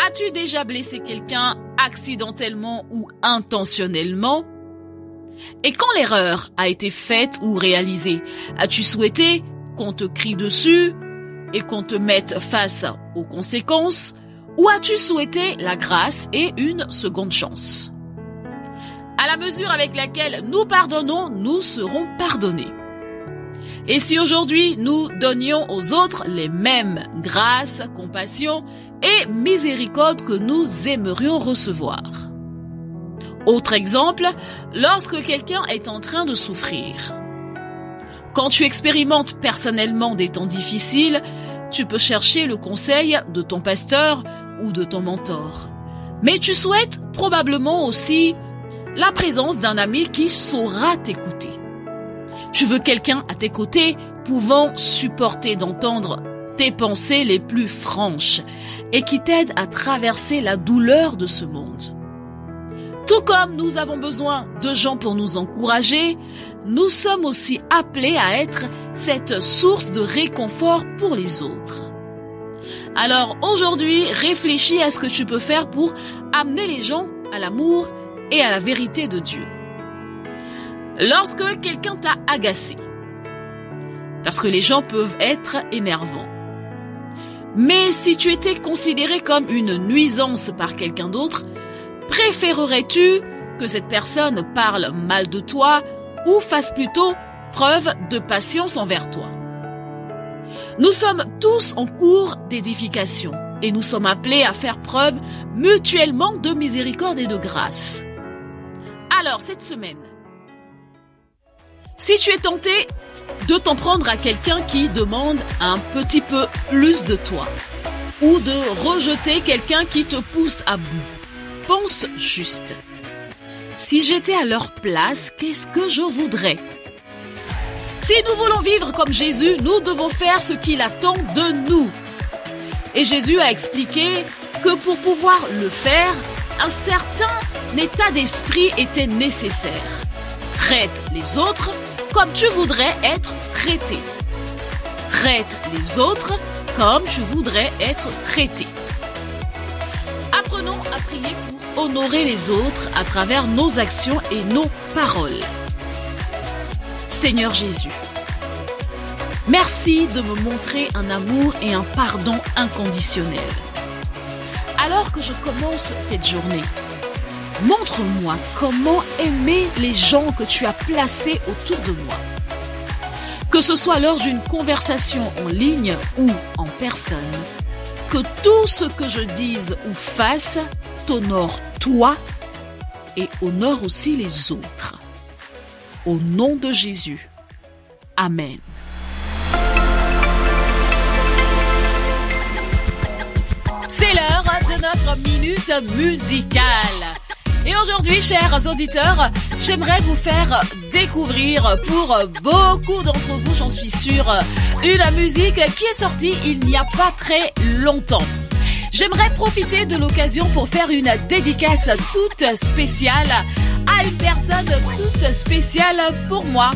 As-tu déjà blessé quelqu'un accidentellement ou intentionnellement? Et quand l'erreur a été faite ou réalisée, as-tu souhaité qu'on te crie dessus et qu'on te mette face aux conséquences, ou as-tu souhaité la grâce et une seconde chance? À la mesure avec laquelle nous pardonnons, nous serons pardonnés. Et si aujourd'hui nous donnions aux autres les mêmes grâces, compassion et miséricorde que nous aimerions recevoir? Autre exemple, lorsque quelqu'un est en train de souffrir. Quand tu expérimentes personnellement des temps difficiles, tu peux chercher le conseil de ton pasteur ou de ton mentor. Mais tu souhaites probablement aussi la présence d'un ami qui saura t'écouter. Tu veux quelqu'un à tes côtés pouvant supporter d'entendre tes pensées les plus franches et qui t'aide à traverser la douleur de ce monde. Tout comme nous avons besoin de gens pour nous encourager, nous sommes aussi appelés à être cette source de réconfort pour les autres. Alors aujourd'hui, réfléchis à ce que tu peux faire pour amener les gens à l'amour et à la vérité de Dieu. Lorsque quelqu'un t'a agacé, parce que les gens peuvent être énervants, mais si tu étais considéré comme une nuisance par quelqu'un d'autre, préférerais-tu que cette personne parle mal de toi ou fasse plutôt preuve de patience envers toi? Nous sommes tous en cours d'édification et nous sommes appelés à faire preuve mutuellement de miséricorde et de grâce. Alors, cette semaine, si tu es tenté de t'en prendre à quelqu'un qui demande un petit peu plus de toi ou de rejeter quelqu'un qui te pousse à bout, pense juste. Si j'étais à leur place, qu'est-ce que je voudrais? Si nous voulons vivre comme Jésus, nous devons faire ce qu'il attend de nous. Et Jésus a expliqué que pour pouvoir le faire, un certain état d'esprit était nécessaire. Traite les autres comme tu voudrais être traité. Traite les autres comme tu voudrais être traité. Apprenons à prier pour honorer les autres à travers nos actions et nos paroles. Seigneur Jésus, merci de me montrer un amour et un pardon inconditionnel. Alors que je commence cette journée, montre-moi comment aimer les gens que tu as placés autour de moi. Que ce soit lors d'une conversation en ligne ou en personne, que tout ce que je dise ou fasse t'honore toi et honore aussi les autres. Au nom de Jésus. Amen. C'est l'heure de notre minute musicale. Et aujourd'hui, chers auditeurs, j'aimerais vous faire découvrir, pour beaucoup d'entre vous, j'en suis sûre, une musique qui est sortie il n'y a pas très longtemps. J'aimerais profiter de l'occasion pour faire une dédicace toute spéciale à une personne toute spéciale pour moi.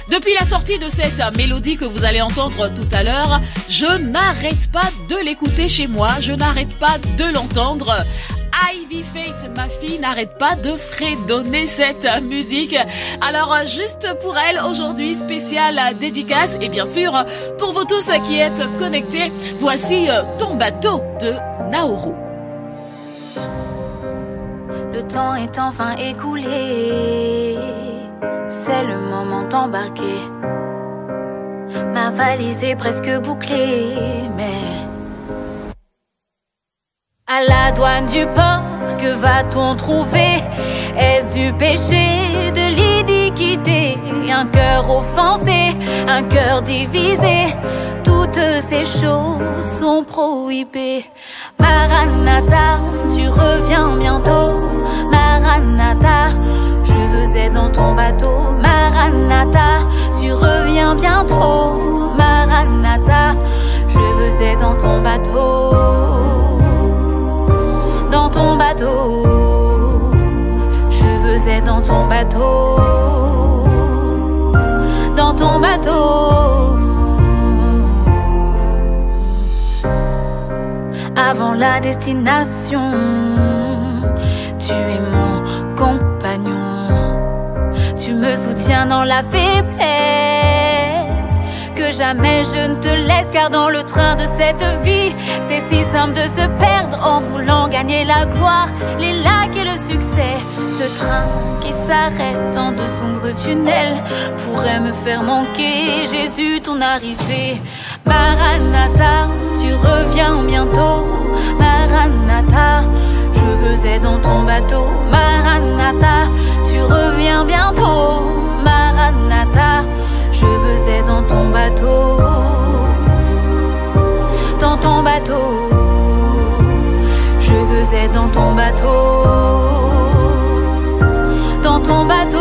Depuis la sortie de cette mélodie que vous allez entendre tout à l'heure, je n'arrête pas de l'écouter chez moi, je n'arrête pas de l'entendre. Ivy Faith, ma fille, n'arrête pas de fredonner cette musique. Alors, juste pour elle, aujourd'hui, spéciale dédicace. Et bien sûr, pour vous tous qui êtes connectés, voici Ton bateau de Nauru. Le temps est enfin écoulé, c'est le moment d'embarquer. Ma valise est presque bouclée, mais à la douane du port, que va-t-on trouver? Est-ce du péché, de l'iniquité? Un cœur offensé, un cœur divisé, toutes ces choses sont prohibées. Maranatha, tu reviens bientôt. Maranatha, je veux être dans ton bateau. Maranatha, tu reviens bientôt. Maranatha, je veux être dans ton bateau. Dans ton bateau, je veux être dans ton bateau. Dans ton bateau. Avant la destination, tu es mon compagnon. Tu me soutiens dans la faiblesse. Que jamais je ne te laisse, car dans le train de cette vie, c'est si simple de se perdre en voulant gagner la gloire, les likes et le succès. ce train qui s'arrête dans de sombres tunnels pourrait me faire manquer Jésus ton arrivée. Maranatha, tu reviens bientôt. Maranatha, je veux être dans ton bateau. Maranatha, tu reviens bientôt. Maranatha, je veux être dans ton bateau. Dans ton bateau, je veux être dans ton bateau. Dans ton bateau.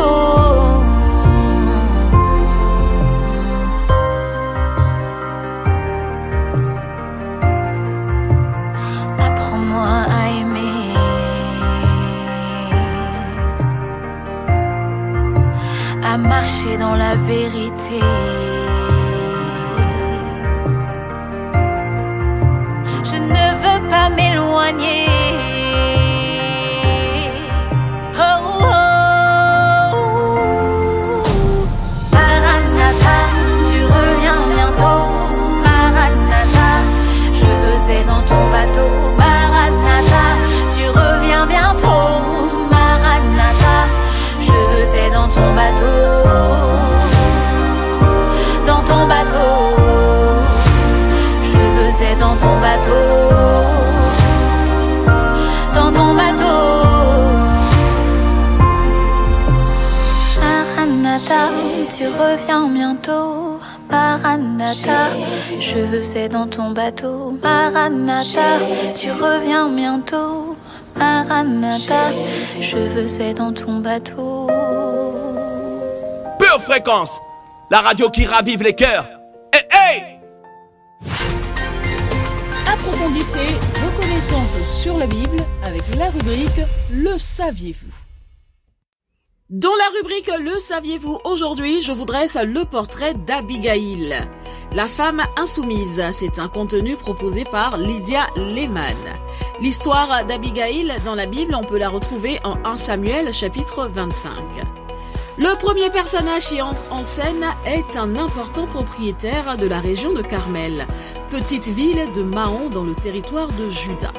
Apprends-moi à aimer, à marcher dans la vérité. Je ne veux pas m'éloigner. Dans ton bateau, Maranatha, tu reviens bientôt. Maranatha, je veux être dans ton bateau. Dans ton bateau, je veux être dans ton bateau. Dans ton bateau. Maranatha, tu reviens bientôt. Maranatha, je veux être dans ton bateau. Maranatha, tu reviens bientôt. Maranatha, je veux être dans ton bateau. Pure Fréquence, la radio qui ravive les cœurs. Hey, hey! Approfondissez vos connaissances sur la Bible avec la rubrique Le saviez-vous? Dans la rubrique Le saviez-vous, aujourd'hui, je vous dresse le portrait d'Abigail, la femme insoumise. C'est un contenu proposé par Lydia Lehman. L'histoire d'Abigail dans la Bible, on peut la retrouver en 1 Samuel chapitre 25. Le premier personnage qui entre en scène est un important propriétaire de la région de Carmel, petite ville de Mahon dans le territoire de Juda.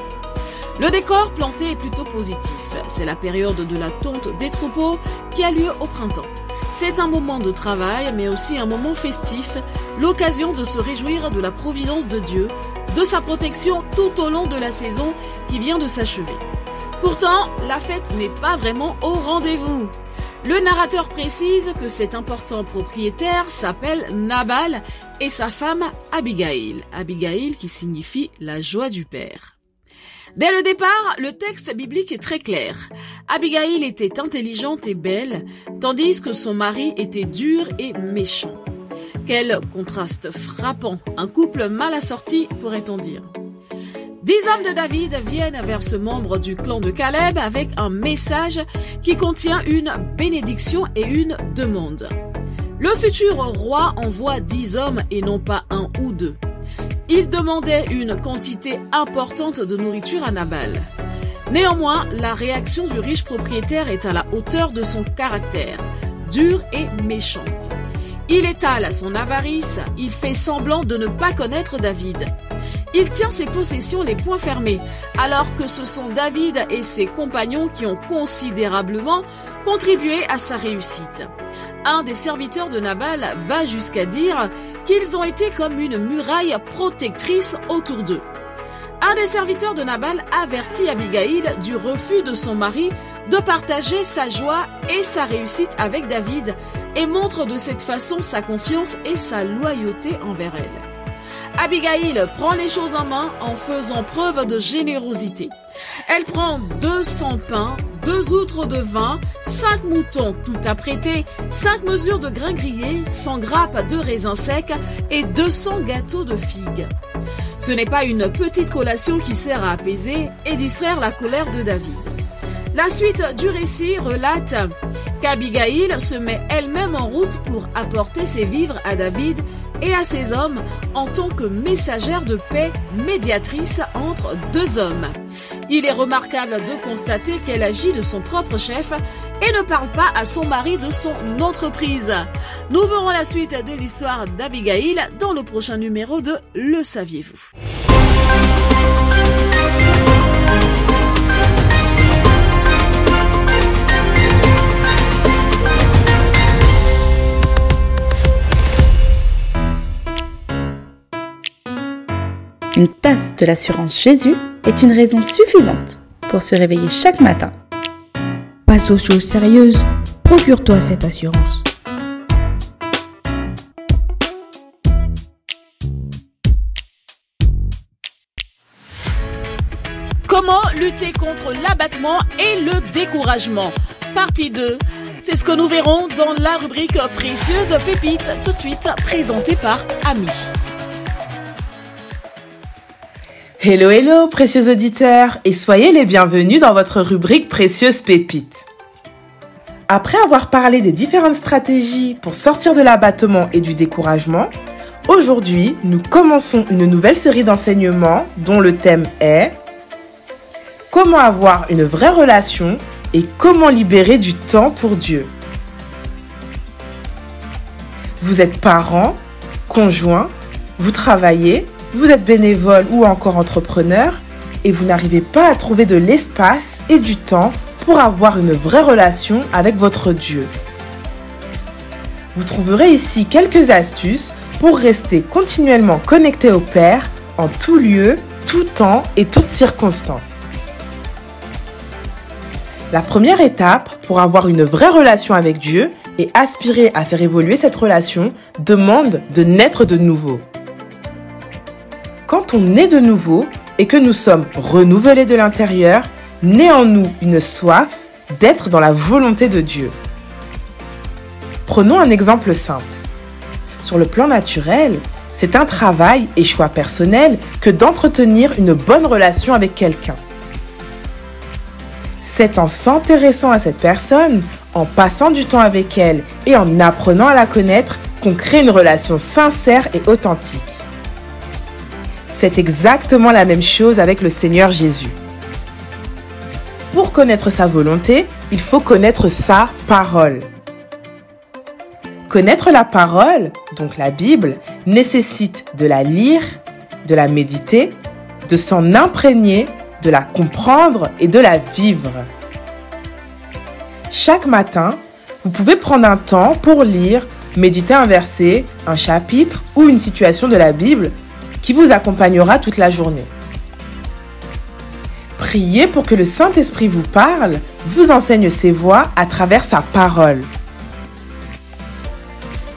Le décor planté est plutôt positif. C'est la période de la tonte des troupeaux qui a lieu au printemps. C'est un moment de travail, mais aussi un moment festif, l'occasion de se réjouir de la providence de Dieu, de sa protection tout au long de la saison qui vient de s'achever. Pourtant, la fête n'est pas vraiment au rendez-vous. Le narrateur précise que cet important propriétaire s'appelle Nabal et sa femme Abigail. Abigail qui signifie la joie du père. Dès le départ, le texte biblique est très clair. Abigail était intelligente et belle, tandis que son mari était dur et méchant. Quel contraste frappant, un couple mal assorti, pourrait-on dire. 10 hommes de David viennent vers ce membre du clan de Caleb avec un message qui contient une bénédiction et une demande. Le futur roi envoie 10 hommes et non pas 1 ou 2. Il demandait une quantité importante de nourriture à Nabal. Néanmoins, la réaction du riche propriétaire est à la hauteur de son caractère, dure et méchante. Il étale son avarice, il fait semblant de ne pas connaître David. Il tient ses possessions les poings fermés, alors que ce sont David et ses compagnons qui ont considérablement contribué à sa réussite. Un des serviteurs de Nabal va jusqu'à dire qu'ils ont été comme une muraille protectrice autour d'eux. Un des serviteurs de Nabal avertit Abigail du refus de son mari de partager sa joie et sa réussite avec David et montre de cette façon sa confiance et sa loyauté envers elle. Abigail prend les choses en main en faisant preuve de générosité. Elle prend 200 pains, 2 outres de vin, 5 moutons tout apprêtés, 5 mesures de grains grillés, 100 grappes de raisins secs et 200 gâteaux de figues. Ce n'est pas une petite collation qui sert à apaiser et distraire la colère de David. La suite du récit relate qu'Abigail se met elle-même en route pour apporter ses vivres à David et à ses hommes en tant que messagère de paix, médiatrice entre 2 hommes. Il est remarquable de constater qu'elle agit de son propre chef et ne parle pas à son mari de son entreprise. Nous verrons la suite de l'histoire d'Abigail dans le prochain numéro de Le saviez-vous? Une tasse de l'assurance Jésus est une raison suffisante pour se réveiller chaque matin. Passe aux choses sérieuses, procure-toi cette assurance. Comment lutter contre l'abattement et le découragement? Partie 2. C'est ce que nous verrons dans la rubrique Précieuse Pépite, tout de suite présentée par Ami. Hello, hello, précieux auditeurs, et soyez les bienvenus dans votre rubrique Précieuse Pépite. Après avoir parlé des différentes stratégies pour sortir de l'abattement et du découragement, aujourd'hui, nous commençons une nouvelle série d'enseignements dont le thème est comment avoir une vraie relation et comment libérer du temps pour Dieu. Vous êtes parent, conjoint, vous travaillez, vous êtes bénévole ou encore entrepreneur et vous n'arrivez pas à trouver de l'espace et du temps pour avoir une vraie relation avec votre Dieu. Vous trouverez ici quelques astuces pour rester continuellement connecté au Père en tout lieu, tout temps et toutes circonstances. La première étape pour avoir une vraie relation avec Dieu et aspirer à faire évoluer cette relation demande de naître de nouveau. Quand on naît de nouveau et que nous sommes renouvelés de l'intérieur, naît en nous une soif d'être dans la volonté de Dieu. Prenons un exemple simple. Sur le plan naturel, c'est un travail et choix personnel que d'entretenir une bonne relation avec quelqu'un. C'est en s'intéressant à cette personne, en passant du temps avec elle et en apprenant à la connaître qu'on crée une relation sincère et authentique. C'est exactement la même chose avec le Seigneur Jésus. Pour connaître sa volonté, il faut connaître sa parole. Connaître la parole, donc la Bible, nécessite de la lire, de la méditer, de s'en imprégner, de la comprendre et de la vivre. Chaque matin, vous pouvez prendre un temps pour lire, méditer un verset, un chapitre ou une situation de la Bible qui vous accompagnera toute la journée. Priez pour que le Saint-Esprit vous parle, vous enseigne ses voies à travers sa parole.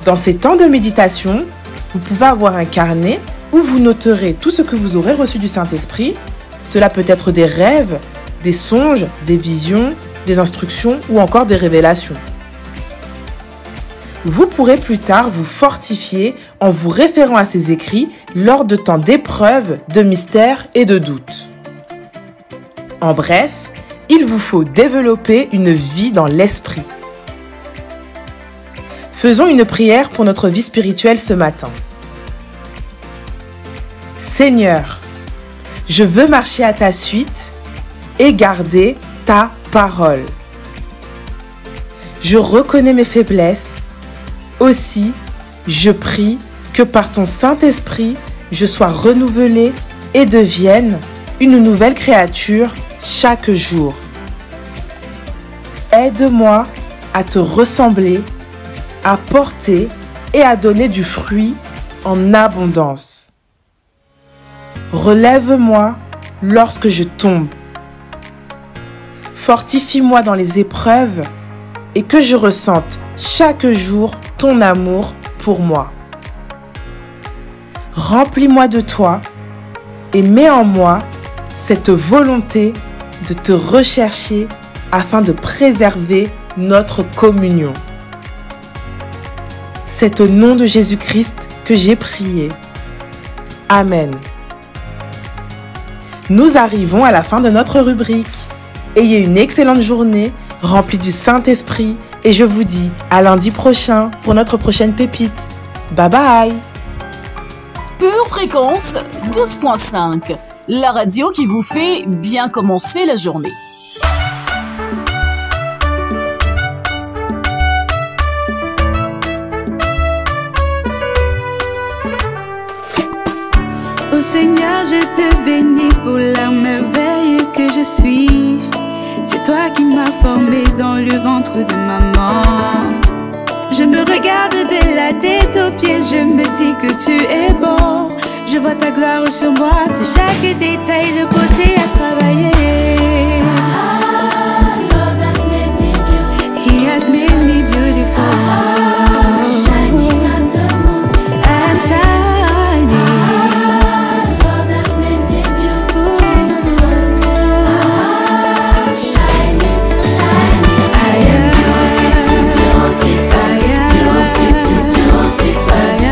Dans ces temps de méditation, vous pouvez avoir un carnet où vous noterez tout ce que vous aurez reçu du Saint-Esprit. Cela peut être des rêves, des songes, des visions, des instructions ou encore des révélations. Vous pourrez plus tard vous fortifier en vous référant à ces écrits lors de temps d'épreuves, de mystères et de doutes. En bref, il vous faut développer une vie dans l'esprit. Faisons une prière pour notre vie spirituelle ce matin. Seigneur, je veux marcher à ta suite et garder ta parole. Je reconnais mes faiblesses. Aussi, je prie que par ton Saint-Esprit, je sois renouvelé et devienne une nouvelle créature chaque jour. Aide-moi à te ressembler, à porter et à donner du fruit en abondance. Relève-moi lorsque je tombe. Fortifie-moi dans les épreuves et que je ressente chaque jour ton amour pour moi. Remplis-moi de toi et mets en moi cette volonté de te rechercher afin de préserver notre communion. C'est au nom de Jésus-Christ que j'ai prié. Amen. Nous arrivons à la fin de notre rubrique. Ayez une excellente journée remplie du Saint-Esprit et je vous dis à lundi prochain pour notre prochaine pépite. Bye bye. Pure Fréquence 12.5, la radio qui vous fait bien commencer la journée. Ô Seigneur, je te bénis pour la merveille que je suis. C'est toi qui m'as formé dans le ventre de maman. Je me regarde de la tête aux pieds, je me dis que tu es bon. Je vois vois ta gloire sur moi, sur chaque détail de beauté à travailler. Lord has made me beautiful. He has made me beautiful. Shining as the moon. I'm shining. Lord has made me beautiful. Shining, shining. I am beautiful, beautiful, beautiful, beautiful, beautiful, beautiful.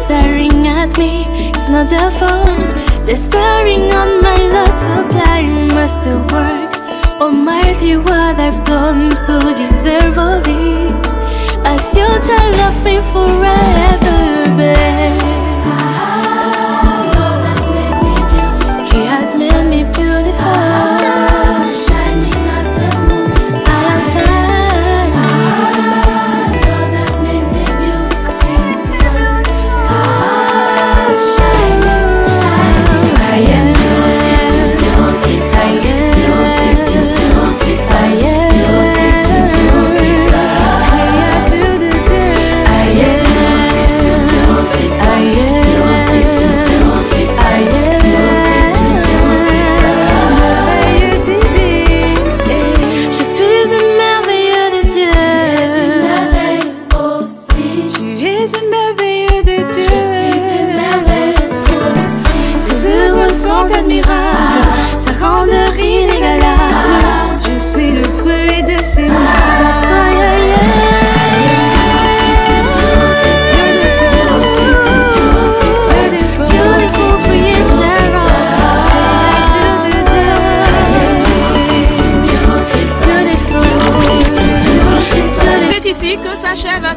Staring at me, it's not their fault. They're staring on my love supply, masterwork. Almighty, what I've done to deserve all this. As your child, love me forever blessed. Lord has made me beautiful. He has made me beautiful. Shining as the moon. I am shining. Lord has made me beautiful. Shining, shining. I am beautiful. I am beautiful. I am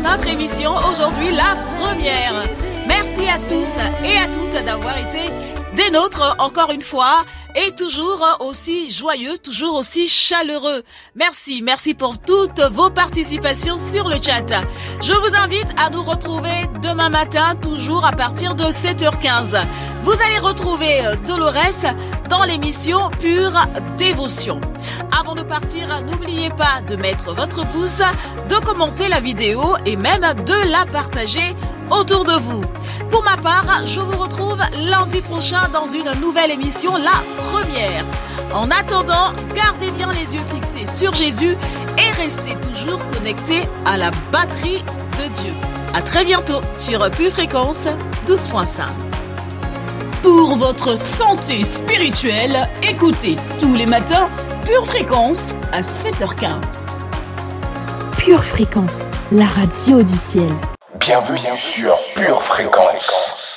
Notre émission aujourd'hui, la première. Merci à tous et à toutes d'avoir été des nôtres encore une fois et toujours aussi joyeux, toujours aussi chaleureux. Merci pour toutes vos participations sur le chat. Je vous invite à nous retrouver demain matin, toujours à partir de 7h15. Vous allez retrouver Dolores dans l'émission Pure Dévotion. Avant de partir, n'oubliez pas de mettre votre pouce, de commenter la vidéo et même de la partager autour de vous. Pour ma part, je vous retrouve lundi prochain dans une nouvelle émission, la première. En attendant, gardez bien les yeux fixés sur Jésus et restez toujours connectés à la batterie de Dieu. À très bientôt sur Pure Fréquence 12.5. Pour votre santé spirituelle, écoutez tous les matins Pure Fréquence à 7h15. Pure Fréquence, la radio du ciel. Bienvenue sur Pure Fréquence.